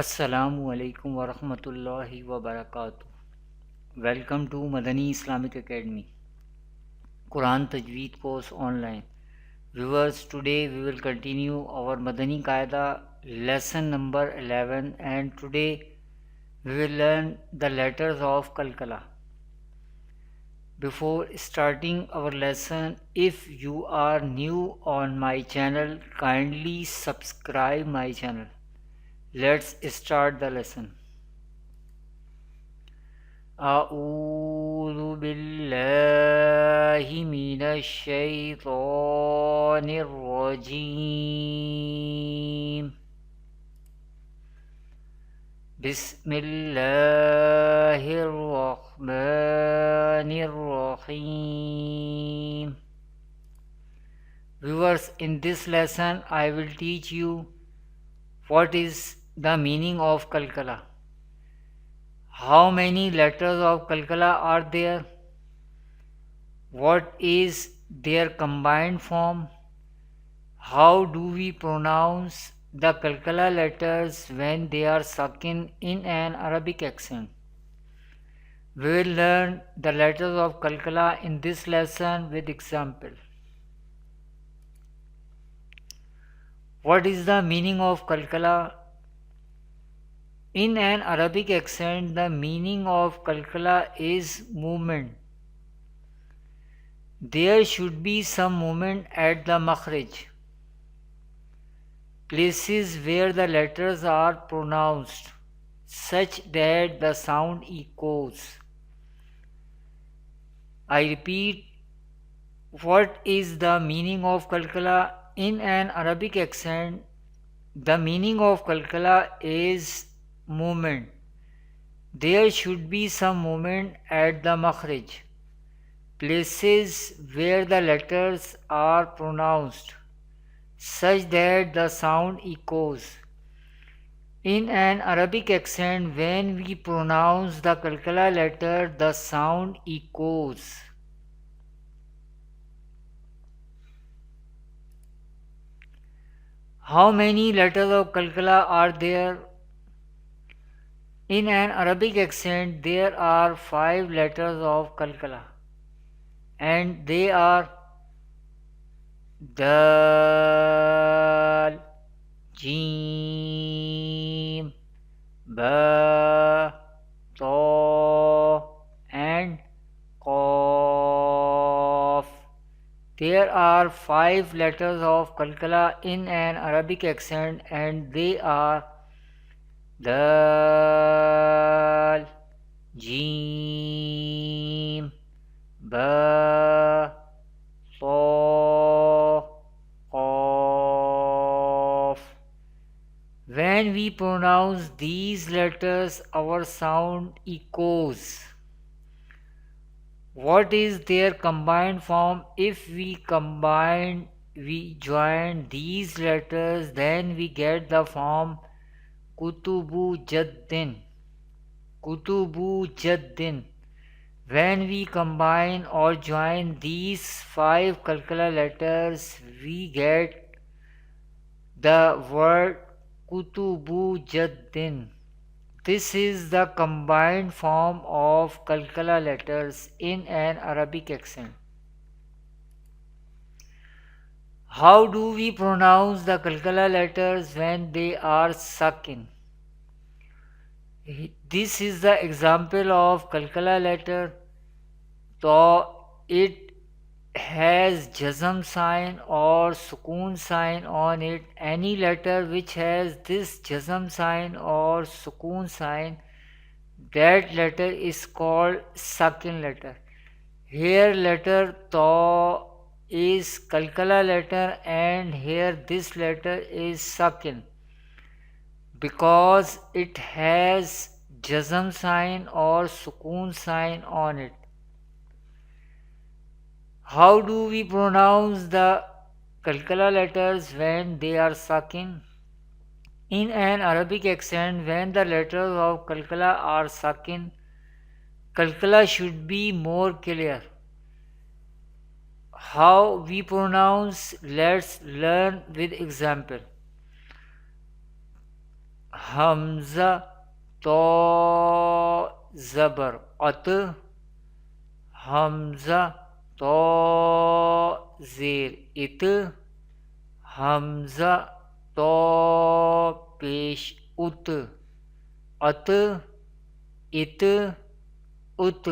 Assalamu alaikum wa rahmatullahi wa barakatuh. Welcome to Madani Islamic Academy, Quran Tajweed course online. Viewers, today we will continue our Madani Qaida lesson number 11, and today we will learn the letters of Kalkala. Before starting our lesson, if you are new on my channel, kindly subscribe my channel. Let's start the lesson. أعوذ بالله من الشيطان الرجيم. بسم الله الرحمن الرحيم. Viewers, in this lesson I will teach you what is the meaning of Kalkala. How many letters of Kalkala are there? What is their combined form? How do we pronounce the Kalkala letters when they are spoken in an Arabic accent? We will learn the letters of Kalkala in this lesson with example. What is the meaning of Kalkala? In an Arabic accent, the meaning of Kalkala is movement. There should be some movement at the makhraj, places where the letters are pronounced such that the sound echoes. I repeat, what is the meaning of Kalkala? In an Arabic accent, the meaning of Kalkala is movement. There should be some movement at the makhraj, places where the letters are pronounced such that the sound echoes. In an Arabic accent, when we pronounce the Kalkala letter, the sound echoes. How many letters of Kalkala are there? In an Arabic accent, there are 5 letters of Kalkala, and they are Dal, Jim, Ba, To, and Qaf. There are 5 letters of Kalkala in an Arabic accent, and they are Dal, Jim, Ba, To, Qaf. When we pronounce these letters, our sound echoes. What is their combined form? If we join these letters, then we get the form Kutubu Jaddin. Kutubu Jaddin. When we combine or join these 5 Kalkala letters, we get the word Kutubu Jaddin. This is the combined form of Kalkala letters in an Arabic accent. How do we pronounce the Kalkala letters when they are sakin? This is the example of Kalkala letter. So it has jazm sign or sukoon sign on it. Any letter which has this jazm sign or sukoon sign, that letter is called sakin letter. Here letter Ta is Kalkala letter, and here this letter is sakin because it has jazm sign or sukoon sign on it. How do we pronounce the Kalkala letters when they are sakin? In an Arabic accent, when the letters of Kalkala are sakin, Kalkala should be more clear. How we pronounce, let's learn with example. Hamza तो ज़बर अत, हमजा तो ज़ेर इत, हमजा तो पेश उत, अत it ut.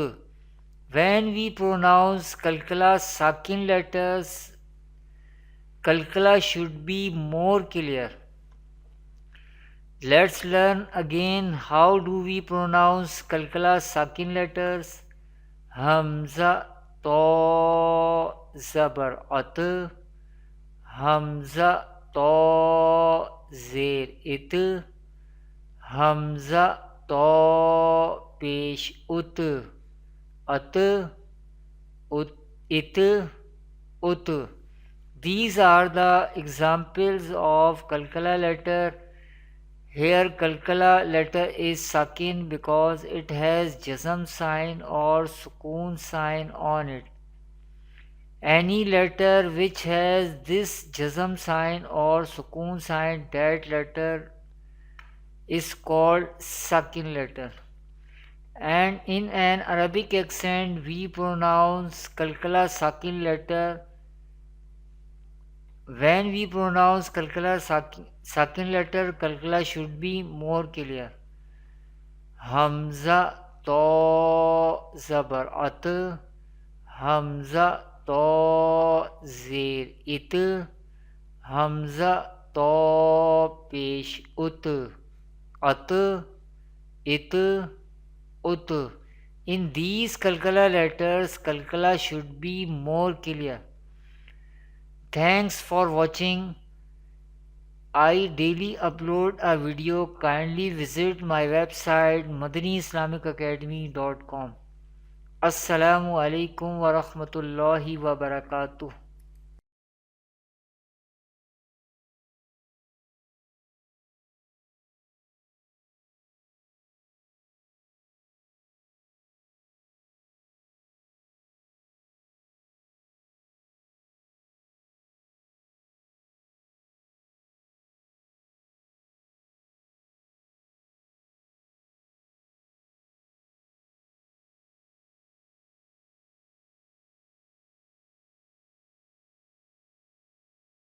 When we pronounce kalkala sakin letters, kalkala should be more clear. Let's learn again how do we pronounce kalkala sakin letters. Hamza to zabar at, hamza to zer it, hamza to pesh ut, at ut it ut. These are the examples of kalkala letter. Here kalkala letter is sakin because it has jazm sign or sukoon sign on it. Any letter which has this jazm sign or sukoon sign, that letter is called sakin letter. And in an Arabic accent we pronounce kalkala sakin letter. When we pronounce kalkala sakin letter, kalkala should be more clear. Hamza to zabar at, hamza to zer it, hamza to pesh ut, at it ut. In these kalkala letters, kalkala should be more clear. Thanks for watching. I daily upload a video. Kindly visit my website madaniislamicacademy.com. Assalamu alaikum wa rahmatullahi wa barakatuh.